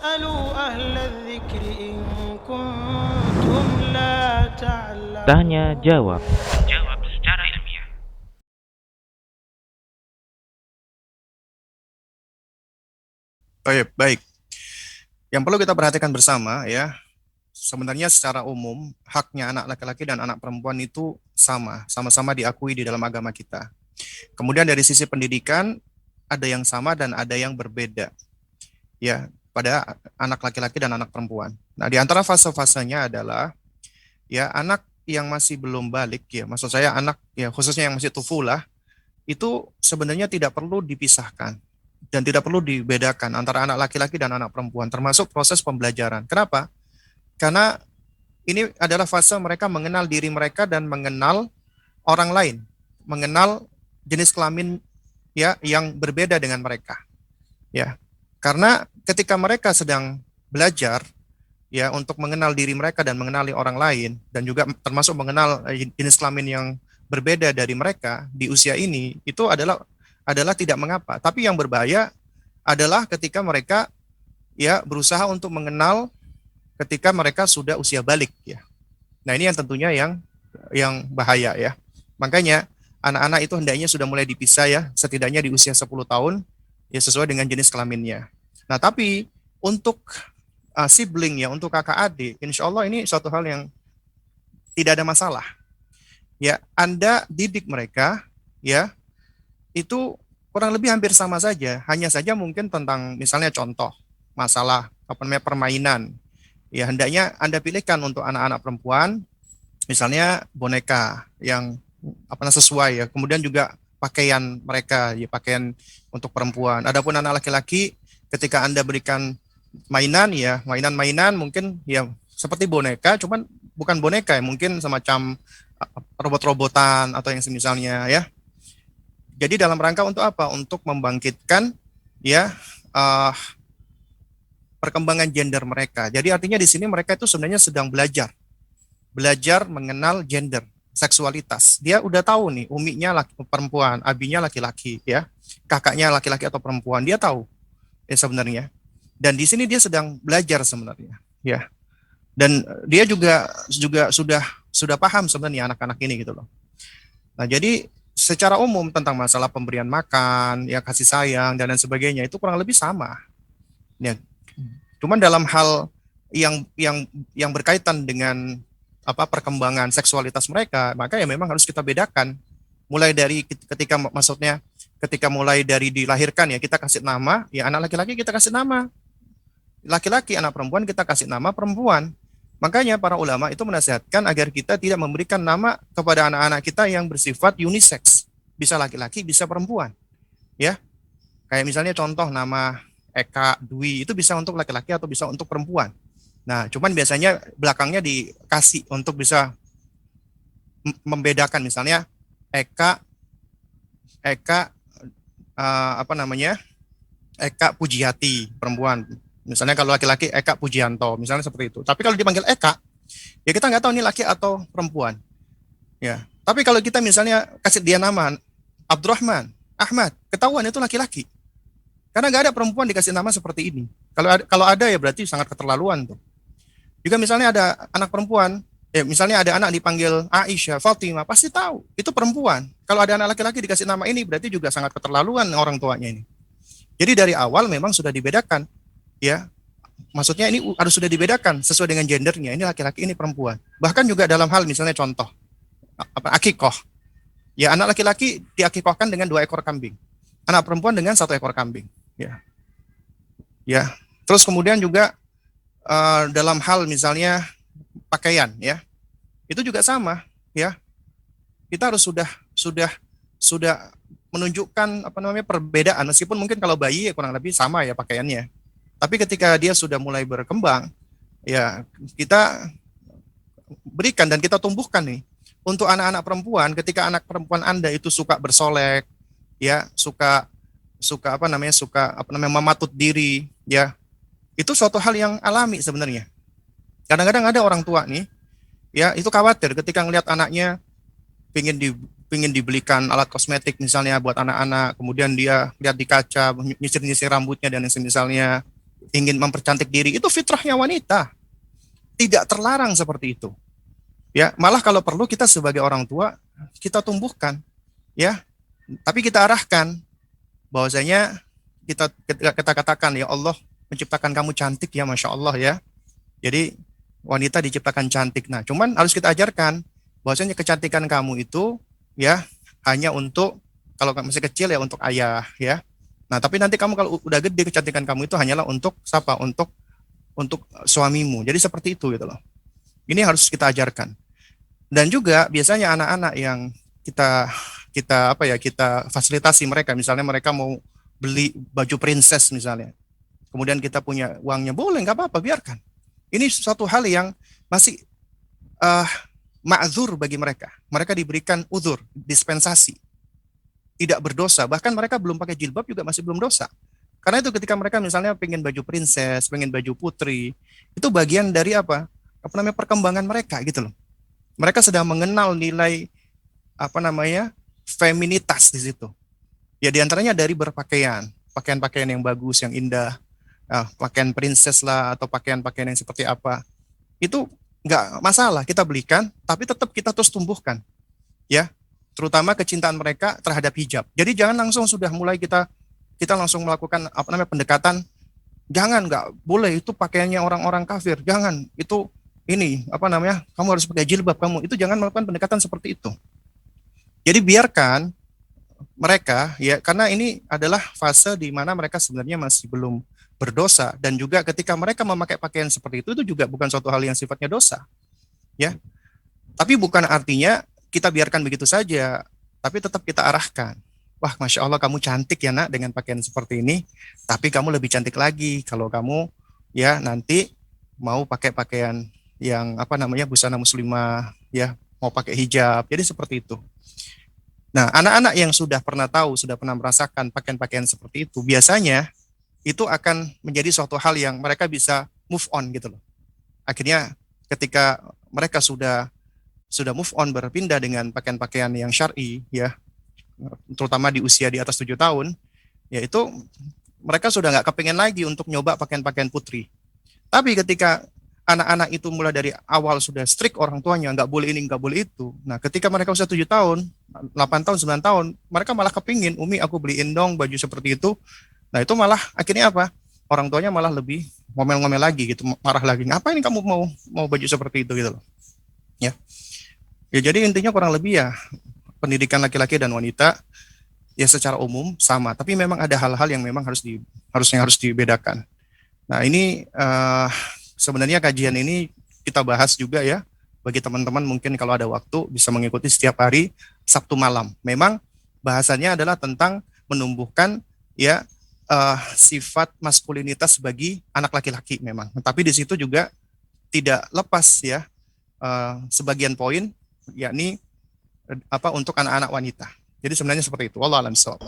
فاسألوا أهل الذكر إن كنتم لا Tanya تعلمون. jawab. Jawab secara ilmiah. Baik, baik. Yang perlu kita perhatikan bersama ya, sebenarnya secara umum haknya anak laki-laki dan anak perempuan itu sama-sama diakui di dalam agama kita. Kemudian dari sisi pendidikan ada yang sama dan ada yang berbeda ya pada anak laki-laki dan anak perempuan. Nah, di antara fase-fasenya adalah ya anak yang masih belum balik ya, maksud saya anak ya khususnya yang masih tufulah itu sebenarnya tidak perlu dipisahkan dan tidak perlu dibedakan antara anak laki-laki dan anak perempuan, termasuk proses pembelajaran. Kenapa? Karena ini adalah fase mereka mengenal diri mereka dan mengenal orang lain, mengenal jenis kelamin ya yang berbeda dengan mereka. Ya. Karena ketika mereka sedang belajar ya untuk mengenal diri mereka dan mengenali orang lain dan juga termasuk mengenal jenis kelamin yang berbeda dari mereka di usia ini, itu adalah tidak mengapa. Tapi yang berbahaya adalah ketika mereka ya berusaha untuk mengenal ketika mereka sudah usia balik ya. Nah, ini yang tentunya yang bahaya ya. Makanya anak-anak itu hendaknya sudah mulai dipisah ya, setidaknya di usia 10 tahun ya sesuai dengan jenis kelaminnya. Nah, tapi untuk sibling ya, untuk kakak adik, insya Allah ini suatu hal yang tidak ada masalah. Ya, Anda didik mereka ya itu kurang lebih hampir sama saja, hanya saja mungkin tentang misalnya contoh masalah apa namanya permainan. Ya, hendaknya Anda pilihkan untuk anak-anak perempuan misalnya boneka yang apa sesuai ya. Kemudian juga pakaian mereka ya pakaian untuk perempuan. Adapun anak laki-laki ketika Anda berikan mainan ya, mainan-mainan mungkin ya seperti boneka cuman bukan boneka ya, mungkin semacam robot-robotan atau yang semisalnya ya. Jadi dalam rangka untuk apa? Untuk membangkitkan ya perkembangan gender mereka. Jadi artinya di sini mereka itu sebenarnya sedang belajar mengenal gender, seksualitas. Dia udah tahu nih, uminya laki, perempuan, abinya laki-laki, ya, kakaknya laki-laki atau perempuan. Dia tahu ya sebenarnya. Dan di sini dia sedang belajar sebenarnya, ya. Dan dia juga sudah paham sebenarnya anak-anak ini gitu loh. Nah, jadi secara umum tentang masalah pemberian makan, ya kasih sayang dan lain sebagainya itu kurang lebih sama. Ya, cuman dalam hal yang berkaitan dengan apa perkembangan seksualitas mereka, maka ya memang harus kita bedakan. Mulai dari ketika mulai dari dilahirkan ya kita kasih nama, ya anak laki-laki kita kasih nama laki-laki, anak perempuan kita kasih nama perempuan. Makanya para ulama itu menasihatkan agar kita tidak memberikan nama kepada anak-anak kita yang bersifat unisex, bisa laki-laki, bisa perempuan. Ya. Kayak misalnya contoh nama Eka, Dwi itu bisa untuk laki-laki atau bisa untuk perempuan. Nah, cuman biasanya belakangnya dikasih untuk bisa membedakan misalnya Eka apa namanya? Eka Pujiati perempuan. Misalnya kalau laki-laki Eka Pujianto, misalnya seperti itu. Tapi kalau dipanggil Eka, ya kita nggak tahu ini laki atau perempuan. Ya. Tapi kalau kita misalnya kasih dia nama Abdurrahman, Ahmad, ketahuan itu laki-laki. Karena nggak ada perempuan dikasih nama seperti ini. Kalau ada ya berarti sangat keterlaluan tuh. Juga misalnya ada anak perempuan, misalnya ada anak dipanggil Aisyah, Fatimah, pasti tahu itu perempuan. Kalau ada anak laki-laki dikasih nama ini berarti juga sangat keterlaluan orang tuanya ini. Jadi dari awal memang sudah dibedakan, ya. Maksudnya ini harus sudah dibedakan sesuai dengan gendernya. Ini laki-laki, ini perempuan. Bahkan juga dalam hal misalnya contoh akikoh. Ya, anak laki-laki diakikohkan dengan 2 ekor kambing. Anak perempuan dengan 1 ekor kambing. Ya. Ya. Terus kemudian juga dalam hal misalnya pakaian ya. Itu juga sama, ya. Kita harus sudah menunjukkan apa namanya perbedaan meskipun mungkin kalau bayi ya kurang lebih sama ya pakaiannya. Tapi ketika dia sudah mulai berkembang, ya kita berikan dan kita tumbuhkan nih untuk anak-anak perempuan. Ketika anak perempuan Anda itu suka bersolek, ya suka mematut diri, ya itu suatu hal yang alami sebenarnya. Kadang-kadang ada orang tua nih, ya itu khawatir ketika ngelihat anaknya pingin dibelikan alat kosmetik misalnya buat anak-anak, kemudian dia lihat di kaca nyisir-nyisir rambutnya dan yang semisalnya. ingin mempercantik diri, itu fitrahnya wanita. Tidak terlarang seperti itu. Ya, malah kalau perlu kita sebagai orang tua kita tumbuhkan, ya. Tapi kita arahkan bahwasanya kita katakan, ya Allah menciptakan kamu cantik ya, Masya Allah ya. Jadi wanita diciptakan cantik. Nah, cuman harus kita ajarkan bahwasanya kecantikan kamu itu ya hanya untuk, kalau masih kecil ya untuk ayah ya. Nah, tapi nanti kamu kalau udah gede, kecantikan kamu itu hanyalah untuk siapa? Untuk suamimu. Jadi seperti itu gitu loh. Ini harus kita ajarkan. Dan juga biasanya anak-anak yang kita fasilitasi mereka, misalnya mereka mau beli baju princess misalnya, kemudian kita punya uangnya, boleh, nggak apa-apa, biarkan. Ini suatu hal yang masih ma'zur bagi mereka. Mereka diberikan uzur, dispensasi, tidak berdosa. Bahkan mereka belum pakai jilbab juga masih belum dosa. Karena itu ketika mereka misalnya pengen baju princess, pengen baju putri, itu bagian dari perkembangan mereka gitu loh. Mereka sedang mengenal nilai feminitas di situ. Ya diantaranya dari berpakaian, pakaian-pakaian yang bagus, yang indah, pakaian princess lah atau pakaian-pakaian yang seperti apa. Itu nggak masalah kita belikan, tapi tetap kita terus tumbuhkan, ya. Terutama kecintaan mereka terhadap hijab. Jadi jangan langsung sudah mulai kita langsung melakukan pendekatan. Jangan, nggak boleh itu pakaiannya orang-orang kafir. Jangan, itu kamu harus pakai jilbab kamu. Itu jangan melakukan pendekatan seperti itu. Jadi biarkan mereka, ya, karena ini adalah fase di mana mereka sebenarnya masih belum berdosa, dan juga ketika mereka memakai pakaian seperti itu juga bukan suatu hal yang sifatnya dosa, ya. Tapi bukan artinya kita biarkan begitu saja, tapi tetap kita arahkan. Wah, Masya Allah kamu cantik ya nak dengan pakaian seperti ini, tapi kamu lebih cantik lagi kalau kamu ya nanti mau pakai pakaian yang busana muslimah, ya, mau pakai hijab. Jadi seperti itu. Nah, anak-anak yang sudah pernah tahu, sudah pernah merasakan pakaian-pakaian seperti itu, biasanya itu akan menjadi suatu hal yang mereka bisa move on gitu loh. Akhirnya ketika mereka sudah move on, berpindah dengan pakaian-pakaian yang syar'i, ya, terutama di usia di atas 7 tahun, yaitu mereka sudah nggak kepengen lagi untuk nyoba pakaian-pakaian putri. Tapi ketika anak-anak itu mulai dari awal sudah strict orang tuanya, nggak boleh ini, nggak boleh itu. Nah, ketika mereka usia 7 tahun, 8 tahun, 9 tahun, mereka malah kepingin, Umi aku beliin dong baju seperti itu. Nah, itu malah akhirnya apa? Orang tuanya malah lebih ngomel-ngomel lagi gitu, marah lagi. Ngapain kamu mau baju seperti itu gitu loh. Ya. Ya, jadi intinya kurang lebih ya pendidikan laki-laki dan wanita ya secara umum sama, tapi memang ada hal-hal yang memang harus dibedakan. Nah, ini sebenarnya kajian ini kita bahas juga ya, bagi teman-teman mungkin kalau ada waktu bisa mengikuti setiap hari Sabtu malam. Memang bahasannya adalah tentang menumbuhkan ya sifat maskulinitas bagi anak laki-laki memang. Tapi di situ juga tidak lepas ya sebagian poin, yakni untuk anak-anak wanita. Jadi sebenarnya seperti itu. Wallahu a'lam bishawab.